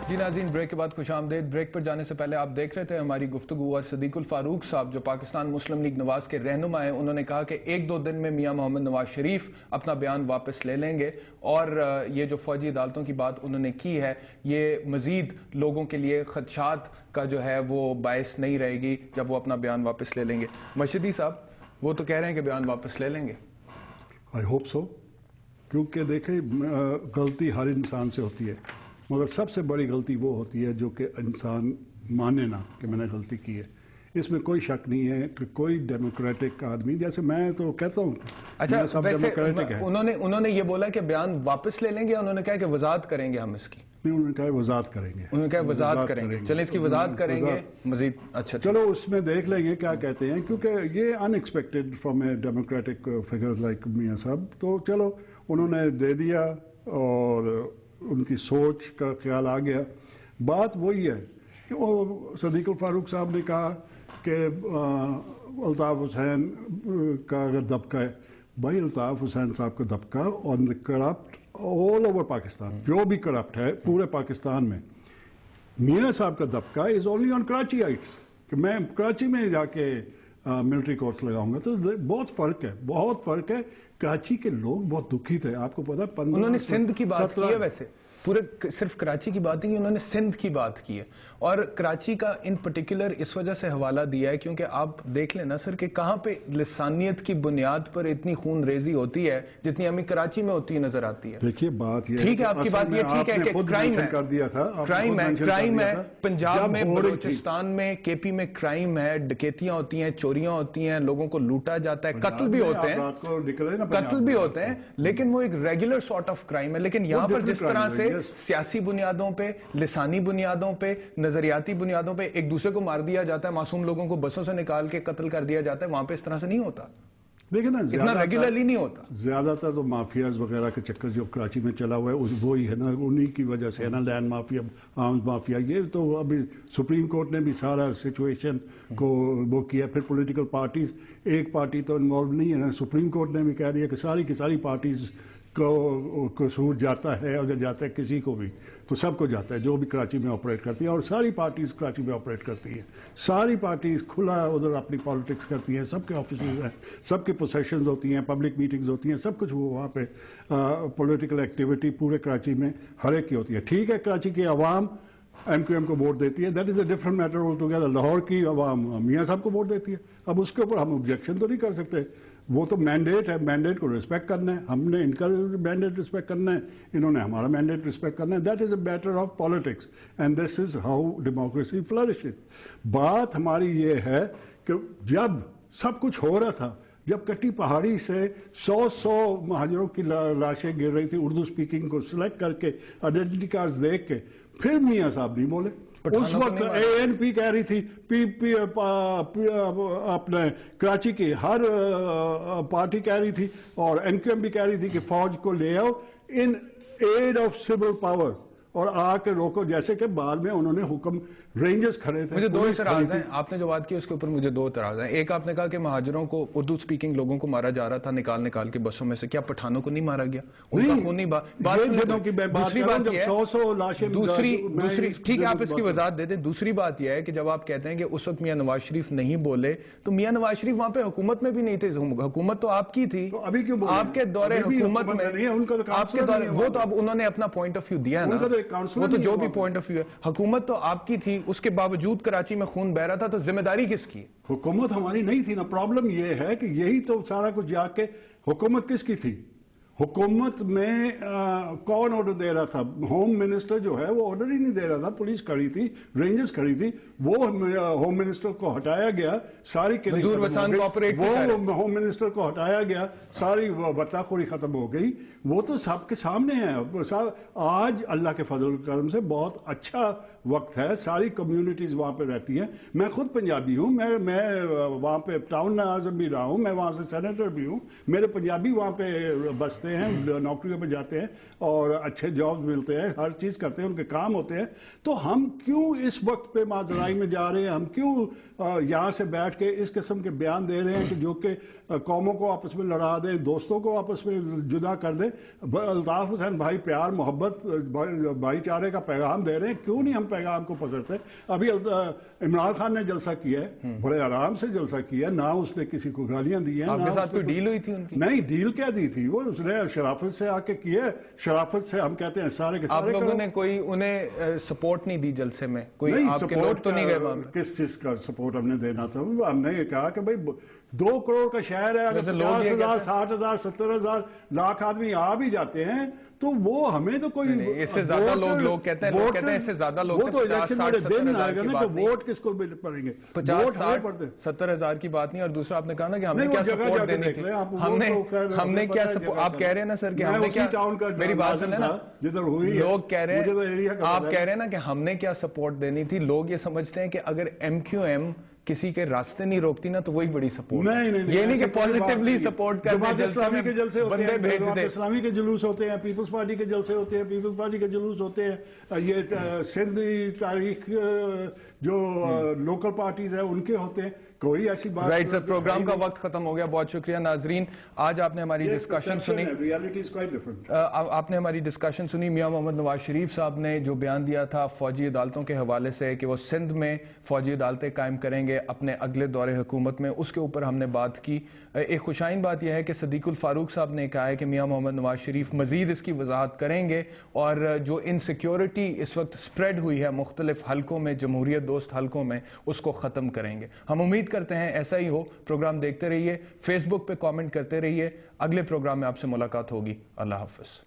جی ناظرین، بریک کے بعد خوش آمدید۔ بریک پر جانے سے پہلے آپ دیکھ رہے تھے ہماری گفتگو، اور صدیق الفاروق صاحب جو پاکستان مسلم لیگ نواز کے رہنما ہیں، انہوں نے کہا کہ ایک دو دن میں میاں محمد نواز شریف اپنا بیان واپس لے لیں گے، اور یہ جو فوجی عدالتوں کی بات انہوں نے کی ہے، یہ مزید لوگوں کے لیے خدشات کا جو ہے وہ باعث نہیں رہے گی جب وہ اپنا بیان واپس لے لیں گے۔ مرشدی صاحب وہ تو کہہ رہے ہیں کہ بیان واپس لے لیں گے۔ آئی ہوپ سو، کیونکہ دیکھیں غلطی ہر انسان سے ہوتی ہے، مگر سب سے بڑی غلطی وہ ہوتی ہے جو کہ انسان مانے نہ کہ میں نے غلطی کی ہے۔ اس میں کوئی شک نہیں ہے کہ کوئی ڈیموکریٹک آدمی، جیسے میں تو کہتا ہوں اچھا سب ویسے ڈیموکریٹک ہے، انہوں نے یہ بولا کہ بیان واپس لے لیں گے، انہوں نے کہا کہ وضاحت کریں گے ہم اس کی، انہوں نے کہا وضاحت کریں گے، انہوں نے کہا وضاحت کریں گے، چلیں اس کی وضاحت کریں گے مزید۔ اچھا چلو اس میں دیکھ لیں گے کیا کہتے ہیں، کیونکہ یہ unexpected from a democratic figure like Mian Sahib, تو چلو انہوں نے دے دیا اور ان کی سوچ کا خیال آ گیا۔ بات وہی ہے کہ وہ صدیق الفاروق صاحب نے کہا کہ الطاف حسین کا اگر دبکا ہے، بھائی الطاف حسین صاحب کا دبکا آن دی کرپٹ آل اوور پاکستان، جو بھی کرپٹ ہے پورے پاکستان میں، میاں صاحب کا دبکا از اونلی آن کراچی آئٹس، کہ میں کراچی میں جا کے ملٹری کورٹس لگاؤں گا، تو بہت فرق ہے، بہت فرق ہے۔ کراچی کے لوگ بہت دکھی تھے، آپ کو پتا ہے انہوں نے سندھ کی بات کی ہے، ویسے پورے صرف کراچی کی بات نہیں، انہوں نے سندھ کی بات کی ہے، اور کراچی کا ان پرٹیکولر اس وجہ سے حوالہ دیا ہے کیونکہ آپ دیکھ لیں نا سر کہ کہاں پہ لسانیت کی بنیاد پر اتنی خون ریزی ہوتی ہے جتنی ہمیں کراچی میں ہوتی نظر آتی ہے۔ دیکھیے بات یہ ٹھیک ہے، آپ کی بات یہ ٹھیک ہے کہ کرائم ہے پنجاب میں، بلوچستان میں، کے پی میں کرائم ہے، ڈکیتیاں ہوتی ہیں، چوریاں ہوتی ہیں، لوگوں کو لوٹا جاتا ہے، قتل بھی ہوتے ہیں، لیکن وہ ایک ریگولر سارٹ آف کرائم ہے۔ لیکن یہاں پر جس طرح سے سیاسی بنیادوں پہ، لسانی بنیادوں پہ، نظریاتی بنیادوں پہ ایک دوسرے کو مار دیا جاتا ہے، معصوم لوگوں کو بسوں سے نکال کے قتل کر دیا جاتا ہے، وہاں پہ اس طرح سے نہیں ہوتا، لیکن اتنا ریگولرلی نہیں ہوتا۔ زیادہ تر تو مافیاز وغیرہ کے چکر جو کراچی میں چلا ہوا ہے وہی ہے نا، انہی کی وجہ سے ہے نا، لینڈ مافیا، آرمز مافیا، یہ تو ابھی سپریم کورٹ نے بھی سارا سچویشن کو وہ کیا۔ پھر پولیٹیکل پارٹیز، ایک پارٹی تو انوالو نہیں ہے نا، سپریم کورٹ نے بھی کہہ دیا کہ ساری کی ساری پارٹیز کو قصور جاتا ہے، اگر جاتا ہے کسی کو بھی تو سب کو جاتا ہے جو بھی کراچی میں آپریٹ کرتی ہے، اور ساری پارٹیز کراچی میں آپریٹ کرتی ہیں، ساری پارٹیز کھلا ادھر اپنی پالیٹکس کرتی ہیں، سب کے آفیسز ہیں، سب کی پوسیشنز ہوتی ہیں، پبلک میٹنگز ہوتی ہیں، سب کچھ وہاں پہ پولیٹیکل ایکٹیویٹی پورے کراچی میں ہر ایک کی ہوتی ہے۔ ٹھیک ہے کراچی کی عوام ایم کیو ایم کو ووٹ دیتی ہے، that is a different matter all together. Lahore کی عوام میاں صاحب کو ووٹ دیتی ہے، اب اس کے اوپر ہم آبجیکشن تو نہیں کر سکتے، وہ تو مینڈیٹ ہے، مینڈیٹ کو رسپیکٹ کرنا ہے، ہم نے ان کا مینڈیٹ رسپیکٹ کرنا ہے، انہوں نے ہمارا مینڈیٹ رسپیکٹ کرنا ہے، that is a matter of politics and this is how democracy flourishes. بات ہماری یہ ہے کہ جب سب کچھ ہو رہا تھا، جب کٹی پہاڑی سے 100 مہاجروں کی لاشیں گر رہی تھی، اردو سپیکنگ کو سلیکٹ کر کے آئیڈینٹی کارڈز دیکھ کے، پھر میاں صاحب نہیں بولے۔ اس وقت اے این پی کہہ رہی تھی، اپنے کراچی کی ہر پارٹی کہہ رہی تھی، اور این کیو ایم بھی کہہ رہی تھی کہ فوج کو لے آؤ ان ایڈ آف سول پاور اور آ کے روکو، جیسے کہ بعد میں انہوں نے حکم، رینجرز کھڑے تھے۔ مجھے دو اعتراض ہیں، آپ نے جو بات کی اس کے اوپر مجھے دو اعتراض ہیں۔ ایک آپ نے کہا کہ مہاجروں کو، اردو سپیکنگ لوگوں کو مارا جا رہا تھا نکال کے بسوں میں سے، کیا پٹھانوں کو نہیں مارا گیا؟ ان کا خون نہیں دوسری بات یہ ہے، دوسری ٹھیک ہے آپ اس کی وضاحت دے دیں۔ دوسری بات یہ ہے کہ جب آپ کہتے ہیں کہ اس وقت میاں نواز شریف نہیں بولے، تو میاں نواز شریف وہاں پہ حکومت میں بھی نہیں تھے، حکومت تو آپ کی تھی، آپ کے دور حکومت میں، آپ کے دور، وہ تو اب انہوں نے اپنا پوائنٹ آف ویو دیا ہے نا، وہ تو جو بھی پوائنٹ آف ویو ہے، حکومت تو آپ کی تھی، اس کے باوجود کراچی میں خون بہ رہا تھا، تو ذمہ داری کس کی؟ حکومت ہماری نہیں تھی نا، پرابلم یہ ہے کہ یہی تو سارا کچھ جا کے حکومت کس کی تھی؟ حکومت میں کون آرڈر دے رہا تھا؟ ہوم منسٹر جو ہے وہ آرڈر ہی نہیں دے رہا تھا، پولیس کھڑی تھی، رینجرز کھڑی تھی، وہ ہوم منسٹر کو ہٹایا گیا، ساری وہ ہوم منسٹر کو ہٹایا گیا، ساری بطاخوری ختم ہو گئی، وہ تو سب کے سامنے ہے۔ آج اللہ کے فضل و کرم سے بہت اچھا وقت ہے, ساری کمیونٹیز وہاں پہ رہتی ہیں. میں خود پنجابی ہوں, میں وہاں پہ ٹاؤن ناظم بھی رہا ہوں, میں وہاں سے سینیٹر بھی ہوں. میرے پنجابی وہاں پہ بستے ہیں, نوکریوں پہ جاتے ہیں اور اچھے جابز ملتے ہیں, ہر چیز کرتے ہیں, ان کے کام ہوتے ہیں. تو ہم کیوں اس وقت پہ ماجرائی میں جا رہے ہیں؟ ہم کیوں یہاں سے بیٹھ کے اس قسم کے بیان دے رہے ہیں کہ جو کہ قوموں کو آپس میں لڑا دیں, دوستوں کو آپس میں جدا کر دیں؟ الطاف حسین بھائی پیار محبت بھائی چارے کا پیغام دے رہے ہیں, کیوں نہیں ہم پیغام کو پکڑتے؟ ابھی عمران خان نے جلسہ کیا ہے, بڑے آرام سے جلسہ کیا ہے, نہ اس نے کسی کو گالیاں دی ہیں. آپ کے ساتھ کوئی ڈیل ہوئی تھی ان کی؟ نہیں, ڈیل کیا دی تھی, وہ اس نے شرافت سے آ کے کیا ہے. شرافت سے ہم کہتے ہیں سارے کے سارے. آپ لوگوں نے کوئی انہیں سپورٹ نہیں دی جلسے میں؟ کوئی آپ کے لوگ تو نہیں گئے وہاں؟ کس چیز کا سپورٹ ہم نے دینا تھا؟ ہم نے یہ کہا کہ بھائی 2 کروڑ کا شہر ہے, اگر 50,000 60,000 70,000 لاکھ آدمی آ بھی جاتے ہیں تو وہ ہمیں تو کوئی اس سے زیادہ لوگ کہتے ہیں اس سے زیادہ لوگ, وہ تو الیکشن والے دن آئے گا نا کہ ووٹ کس کو پڑیں گے. 50-60-70,000 کی بات نہیں. اور دوسرا آپ نے کہا نا کہ ہم نے کیا سپورٹ دینی تھی, ہم نے کیا سپورٹ, آپ کہہ رہے ہیں نا سر کہ ہم نے کیا, میری بات سنیں نا, لوگ کہہ رہے ہیں, آپ کہہ رہے ہیں نا کہ ہم نے کیا سپورٹ دینی تھی. لوگ یہ سمجھتے ہیں کہ اگر MQM کسی کے راستے نہیں روکتی نا تو وہی بڑی سپورٹ. یہ نہیں کہ پوزیٹیولی سپورٹ کرتے ہیں. اسلامی کے جلسے ہوتے ہیں, بندے بھیج دے, اسلامی کے جلوس ہوتے ہیں, پیپلز پارٹی کے جلسے ہوتے ہیں, پیپلز پارٹی کے جلوس ہوتے ہیں. یہ سندھی تاریخ جو لوکل پارٹیز ہیں ان کے ہوتے ہیں. کوئی ایسی بات رائٹ سر, پروگرام کا وقت ختم ہو گیا. بہت شکریہ ناظرین, آج آپ نے ہماری ڈسکشن سنی. آپ نے ہماری ڈسکشن سنی. میاں محمد نواز شریف صاحب نے جو بیان دیا تھا فوجی عدالتوں کے حوالے سے کہ وہ سندھ میں فوجی عدالتیں قائم کریں گے اپنے اگلے دور حکومت میں, اس کے اوپر ہم نے بات کی. ایک خوشائن بات یہ ہے کہ صدیق الفاروق صاحب نے کہا ہے کہ میاں محمد نواز شریف مزید اس کی وضاحت کریں گے اور جو انسیکیورٹی اس وقت سپریڈ ہوئی ہے مختلف حلقوں میں, جمہوریت دوست حلقوں میں, اس کو ختم کریں گے. ہم امید کرتے ہیں ایسا ہی ہو. پروگرام دیکھتے رہیے, فیس بک پہ کامنٹ کرتے رہیے. اگلے پروگرام میں آپ سے ملاقات ہوگی. اللہ حافظ.